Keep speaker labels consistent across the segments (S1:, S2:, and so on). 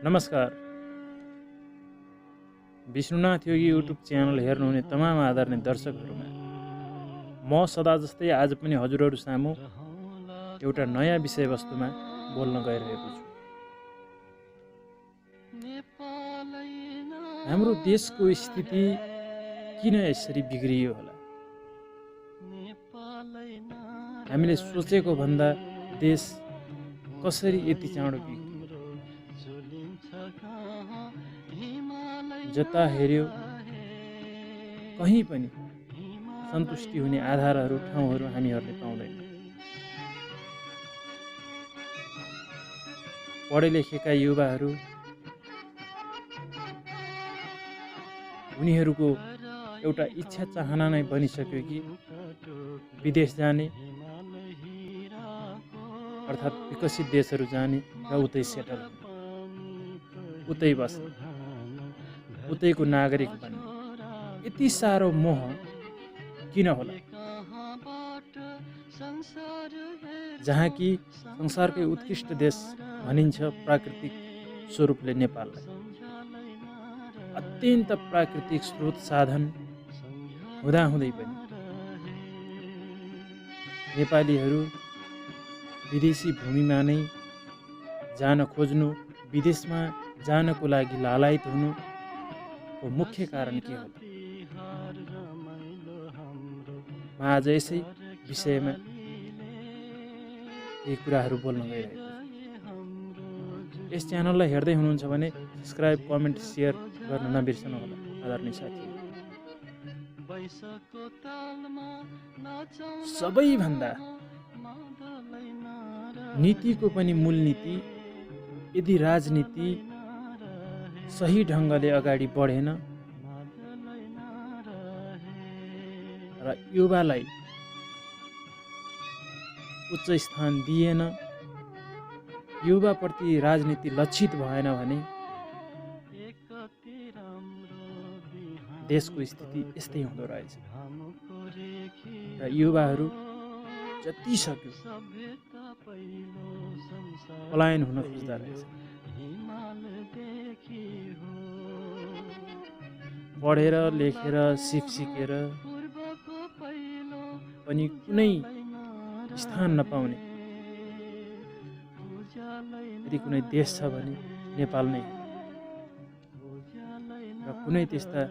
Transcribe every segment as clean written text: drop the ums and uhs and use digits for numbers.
S1: नमस्कार। विष्णुनाथ योगी YouTube channel हेर्नुहुने तमाम आदरणीय दर्शकहरूमा म सदा जस्तै आज पनि हजुरहरू सामु एउटा नयाँ विषयवस्तुमा बोल्न गइरहेको छु। हाम्रो देशको स्थिति किन यसरी बिग्रियो होला? हामीले सोचेको भन्दा देश कसरी यति चाँडो बिग्रियो? जता हेर्यो कहीँ पनि सन्तुष्टि हुने आधारहरू ठाउँहरू हामीहरूले पाउँदैनौँ। पढे लेखेका युवाहरू उनीहरूको एउटा इच्छा चाहना नै बनिसक्यो कि विदेश जाने अर्थात् विकसित देशहरू जाने र उतै सेटल उतै बस्ने, उतैको नागरिक बन्ने। यति साह्रो मोह किन होला? जहाँ कि संसारकै उत्कृष्ट देश भनिन्छ प्राकृतिक स्वरूपले नेपाललाई। अत्यन्त प्राकृतिक स्रोत साधन हुँदाहुँदै पनि नेपालीहरू विदेशी भूमिमा नै जान खोज्नु, विदेशमा जानको लागि लालायित हुनुको मुख्य कारण के होला? म आज यसै विषयमा केही कुराहरू बोल्न गइरहेको छु। यस च्यानललाई हेर्दै हुनुहुन्छ भने सब्सक्राइब, कमेन्ट, सेयर गर्न नबिर्सनु होला आदरणीय साथीहरू। सबैभन्दा नीतिको पनि मूल नीति यदि राजनीति सही ढङ्गले अगाडि बढेन र युवालाई उच्च स्थान दिएन, युवाप्रति राजनीति लक्षित भएन भने देशको स्थिति यस्तै हुँदो रहेछ। र युवाहरू जति सक्यो पलायन हुन खोज्दा रहेछ। पढेर लेखेर सिकेर पनि कुनै स्थान नपाउने यदि कुनै देश छ भने नेपाल नै हो। र कुनै त्यस्ता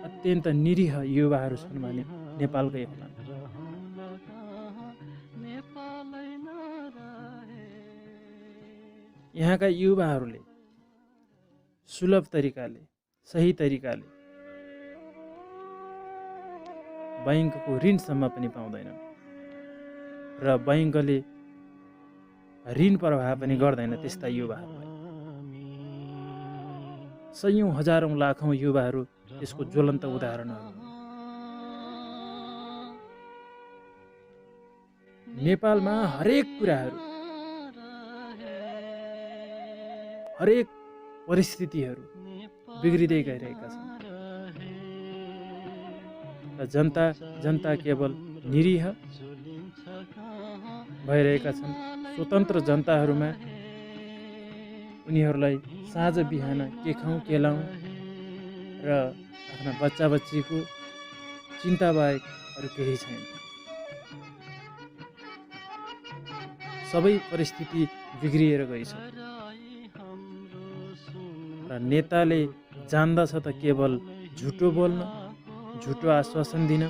S1: अत्यन्त निरीह युवाहरू छन् भने नेपालकै होला। यहाँका युवाहरूले सुलभ तरिकाले, सही तरिकाले बैंकको ऋणसम्म पनि पाउँदैनन् र बैंकले ऋण प्रवाह पनि गर्दैन त्यस्ता युवाहरूलाई। सयौं हजारौं लाखौं युवाहरू यसको ज्वलन्त उदाहरणहरू। नेपालमा हरेक कुराहरू, हरेक परिस्थितिहरू बिग्रिँदै गइरहेका छन् र जनता केवल निरीह भइरहेका छन्। स्वतन्त्र जनताहरूमा उनीहरूलाई साँझ बिहान के खाउँ के लाउँ र आफ्ना बच्चा बच्चीको चिन्ता बाहेक अरू केही छैन। सबै परिस्थिति बिग्रिएर गइसक्यो र नेताले जान्दछ त केवल झुटो बोल्न, झुटो आश्वासन दिन,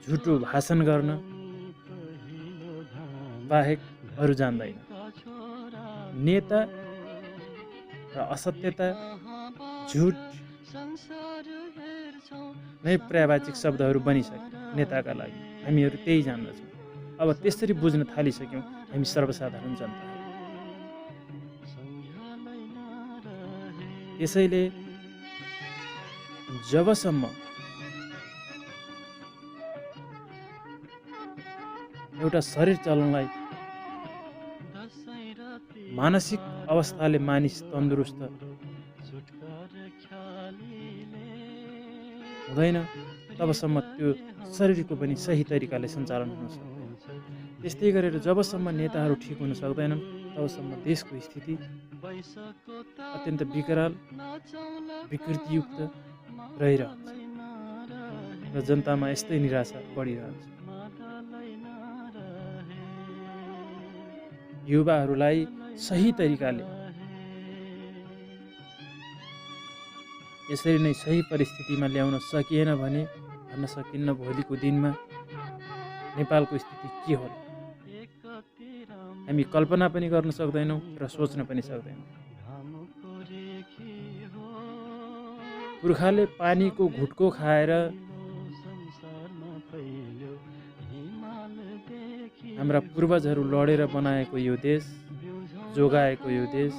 S1: झुटो भाषण गर्न बाहेक अरू जान्दैन। नेता र असत्यता, झुट नै पर्यायवाचिक शब्दहरू बनिसके नेताका लागि। हामीहरू त्यही जान्दछौँ। अब त्यसरी बुझ्न थालिसक्यौँ हामी सर्वसाधारण जनता। त्यसैले जबसम्म एउटा शरीर चलनलाई मानसिक अवस्थाले मानिस तन्दुरुस्त हुँदैन तबसम्म त्यो शरीरको पनि सही तरिकाले सञ्चालन हुन सक्दैन। त्यस्तै गरेर जबसम्म नेताहरू ठिक हुन सक्दैनन् तबसम्म देशको स्थिति अत्यन्त विकराल विकृतियुक्त रहिरहन्छ र जनतामा यस्तै निराशा बढिरहन्छ। युवाहरूलाई सही तरिकाले यसरी नै सही परिस्थितिमा ल्याउन सकिएन भने भन्न सकिन्न भोलिको दिनमा नेपालको स्थिति के होला। हामी कल्पना पनि गर्न सक्दैनौँ र सोच्न पनि सक्दैनौँ। पुर्खाले पानीको घुटको खाएर हाम्रा पूर्वजहरू लडेर बनाएको यो देश, जोगाएको यो देश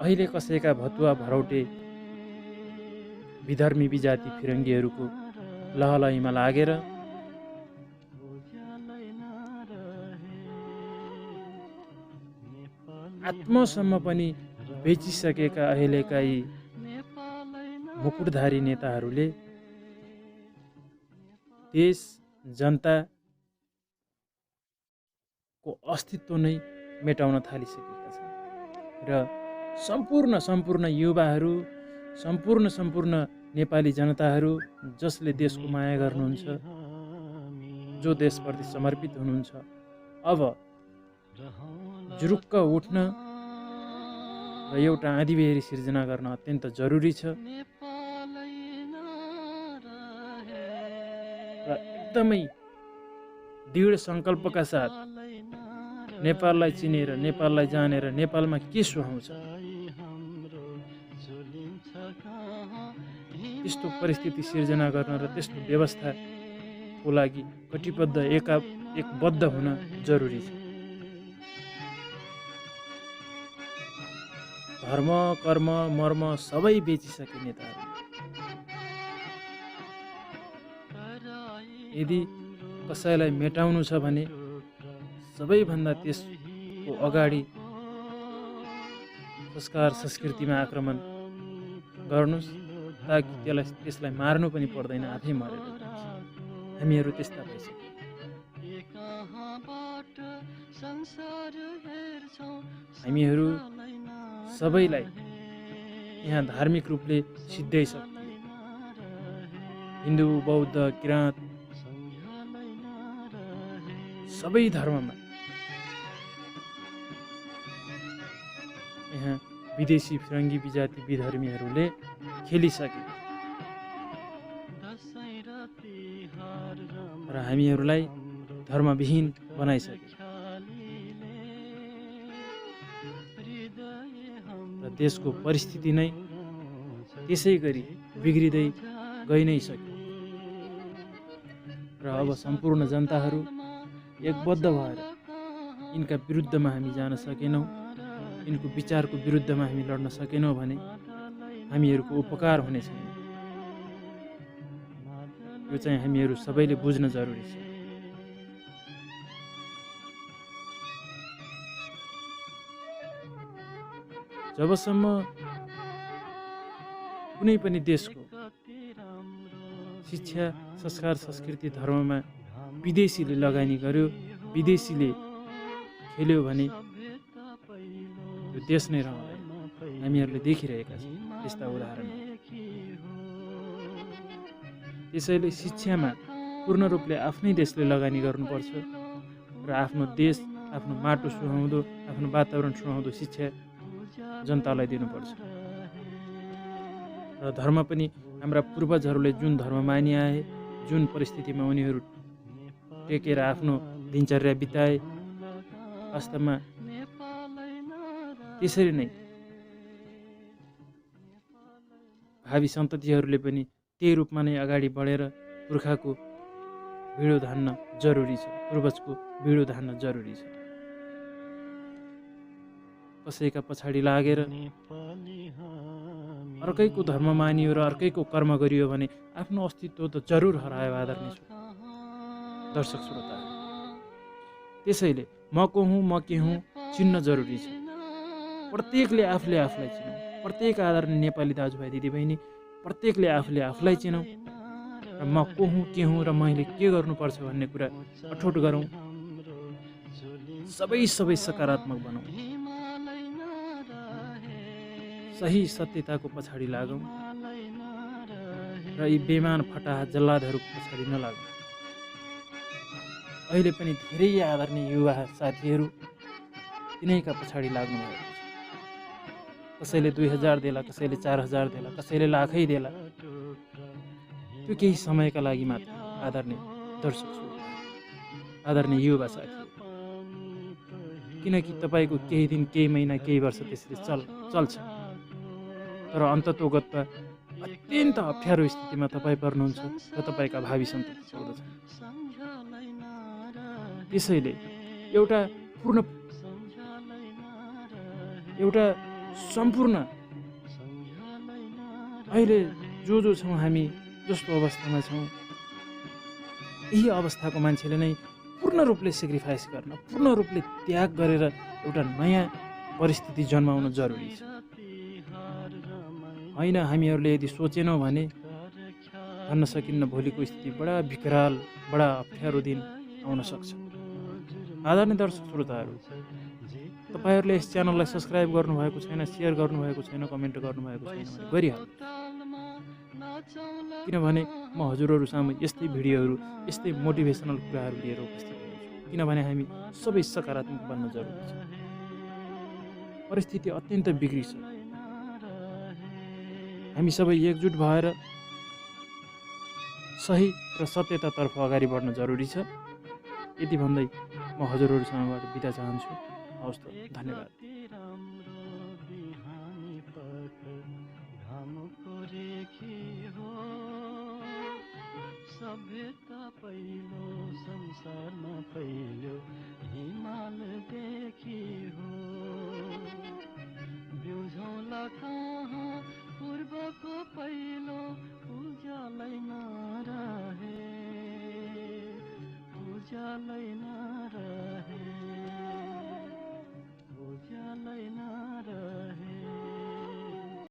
S1: अहिले कसैका भतुवा भरौटे विधर्मी विजाति फिरङ्गीहरूको लहलहीमा लागेर आत्मसम्म पनि बेचिसकेका अहिलेका यी मुकुटधारी नेताहरूले देश जनताको अस्तित्व नै मेटाउन थालिसकेका छन् र सम्पूर्ण युवाहरू, सम्पूर्ण नेपाली जनताहरू जसले देशको माया गर्नुहुन्छ, जो देशप्रति समर्पित हुनुहुन्छ, अब जुरुक्क उठ्न र एउटा आँधीबेहरी सिर्जना गर्न अत्यन्त जरुरी छ र एकदमै दृढ सङ्कल्पका साथ नेपाललाई चिनेर, नेपाललाई जानेर नेपालमा के सुहाउँछ त्यस्तो परिस्थिति सिर्जना गर्न र त्यस्तो व्यवस्थाको लागि कटिबद्ध एकबद्ध हुन जरुरी छ। धर्म, कर्म, मर्म सबै बेचिसके नेताहरू यदि कसैलाई मेटाउनु छ भने सबैभन्दा त्यसको अगाडि संस्कार संस्कृतिमा आक्रमण गर्नुस् ताकि त्यसलाई मार्नु पनि पर्दैन, आफै मरेर जान्छ। हामीहरू त्यस्ता भइसक्यौँ। हामीहरू सबैलाई यहाँ धार्मिक रूपले सिद्ध्याइसक्यौँ। हिन्दू, बौद्ध, किराँत सबै धर्ममा यहाँ विदेशी फिरङ्गी विजाति विधर्मीहरूले खेलिसके र हामीहरूलाई धर्मविहीन बनाइसके र देशको परिस्थिति नै त्यसै गरी बिग्रिँदै गइ नै सक्यो र अब सम्पूर्ण जनताहरू एकबद्ध भएर यिनका विरुद्धमा हामी जान सकेनौँ, यिनको विचारको विरुद्धमा हामी लड्न सकेनौँ भने हामीहरूको उपकार हुने छैन। यो चाहिँ हामीहरू सबैले बुझ्न जरुरी छ। जबसम्म कुनै पनि देशको शिक्षा, संस्कार, संस्कृति, धर्ममा विदेशीले लगानी गर्यो, विदेशीले खेल्यो भने यो देश नै रहँदैन। हामीहरूले देखिरहेका छौँ यस्ता उदाहरण। त्यसैले शिक्षामा पूर्ण रूपले आफ्नै देशले लगानी गर्नुपर्छ र आफ्नो देश, आफ्नो माटो सुहाउँदो, आफ्नो वातावरण सुहाउँदो शिक्षा जनतालाई दिनुपर्छ। र धर्म पनि हाम्रा पूर्वजहरूले जुन धर्म मानि आए, जुन परिस्थितिमा उनीहरू टेकेर आफ्नो दिनचर्या बिताए, वास्तवमा त्यसरी नै भावी सन्ततिहरूले पनि त्यही रूपमा नै अगाडि बढेर पुर्खाको भिडो धान्न जरुरी छ, पूर्वजको भिडो धान्न जरुरी छ। कसैका पछाडि लागेर अर्कैको धर्म मानियो र अर्कैको कर्म गरियो भने आफ्नो अस्तित्व त जरुर हरायो आदरणीय दर्शक श्रोता। त्यसैले म को हुँ, म के हुँ चिन्न जरुरी छ। प्रत्येकले आफूले आफूलाई चिनौँ। प्रत्येक आदरणीय नेपाली दाजुभाइ दिदीबहिनी, प्रत्येकले आफूले आफूलाई चिनौँ र म को हुँ, के हुँ र मैले के गर्नुपर्छ भन्ने कुरा अठोट गरौँ सबै सकारात्मक बनाउँ, सही सत्यताको पछाडि लागौँ र यी बेमान फटाहा जल्लादहरूको पछाडि नलागौँ। अहिले पनि धेरै आदरणीय युवा साथीहरू तिनैका पछाडि लाग्नु भएको छ। कसैले 2000 देला, कसैले 4000 देला, कसैले लाखै देला। त्यो केही समयका लागि मात्र। आदरणीय दर्शक श्रोता, आदरणीय युवा साथीहरू, किनकि तपाईँको केही दिन, केही महिना, केही वर्ष त्यसरी चल्छ, तर अन्ततोगतमा अत्यन्त अप्ठ्यारो स्थितिमा तपाईँ पर्नुहुन्छ र तपाईँका भावी सन्तति पर्दछन्। त्यसैले एउटा सम्पूर्ण अहिले जो छौँ हामी, जस्तो अवस्थामा छौँ, यही अवस्थाको मान्छेले नै पूर्ण रूपले सेक्रिफाइस गर्न, पूर्ण रूपले त्याग गरेर एउटा नयाँ परिस्थिति जन्माउन जरुरी छ। होइन, हामीहरूले यदि सोचेनौँ भने भन्न सकिन्न, भोलिको स्थिति बडा विकराल, बडा अप्ठ्यारो दिन आउन सक्छ। आदरणीय दर्शक श्रोताहरू, तपाईँहरूले यस च्यानललाई सब्सक्राइब गर्नुभएको छैन, सेयर गर्नुभएको छैन, कमेन्ट गर्नुभएको छैन भने गरिहाल्नु, किनभने म हजुरहरू सामु यस्तै भिडियोहरू, यस्तै मोटिभेसनल कुराहरू लिएर उपस्थित हुन्छु। किनभने हामी सबै सकारात्मक बन्न जरुरी छ। परिस्थिति अत्यन्त बिग्री छ। हामी सबै एकजुट भएर सही र सत्यतातर्फ अगाडि बढ्न जरुरी छ। यति भन्दै म हजुरहरूसँगबाट बिदा चाहन्छु। हवस् त, धन्यवाद। सभ्यता पहिलो संसारमा पहिलो हिमाल देखि